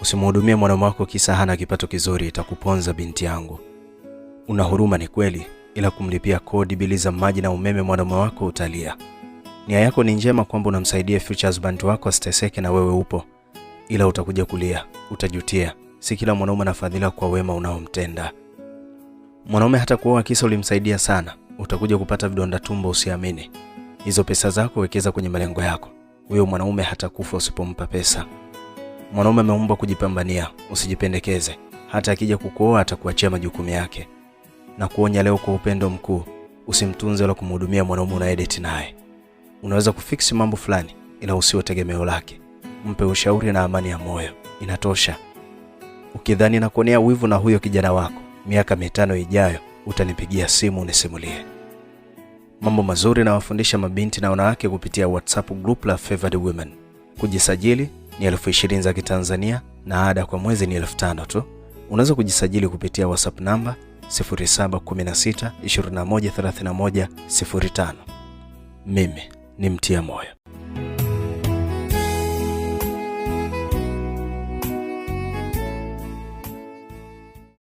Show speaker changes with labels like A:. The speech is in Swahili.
A: Usimhudumie mwanaume wako kisa hana kipato kizuri, itakuponza binti yangu. Una huruma ni kweli, ila kumlipia kodi, bili za maji na umeme mwanaume wako utalia. Nia yako ni njema kwamba unamsaidia future husband wako asiteseke na wewe upo, ila utakuja kulia, utajutia. Si kila mwanaume anafadhila kwa wema unaomtenda. Mwanaume hata kuoa kisa ulimsaidia sana, utakuja kupata vidonda tumbo usiamini. Hizo pesa zako wekeza kwenye malengo yako. Huyo mwanaume hatakufa usipompa pesa. Mwanaume ameumbwa kujipambania, usijipendekeze. Hata akija kukuoa atakuachia majukumu yake. Na kuonya leo kwa upendo mkuu, usimtunze wala kumhudumia mwanaume unaedit naye. Unaweza kufix mambo fulani, ila usiwe tegemeo lake. Mpe ushauri na amani ya moyo, inatosha. Ukidhani na kuonea wivu na huyo kijana wako, miaka 5 ijayo utanipigia simu unisimulie. Mambo mazuri na wafundisha mabinti na wanawake kupitia WhatsApp group la Favored Women. Kujisajili ni 20,000 za Kitanzania na ada kwa mwezi ni 5,000 tu. Unaweza kujisajili kupitia WhatsApp namba 0716 21 31 05. Mimi ni Mtia Moyo.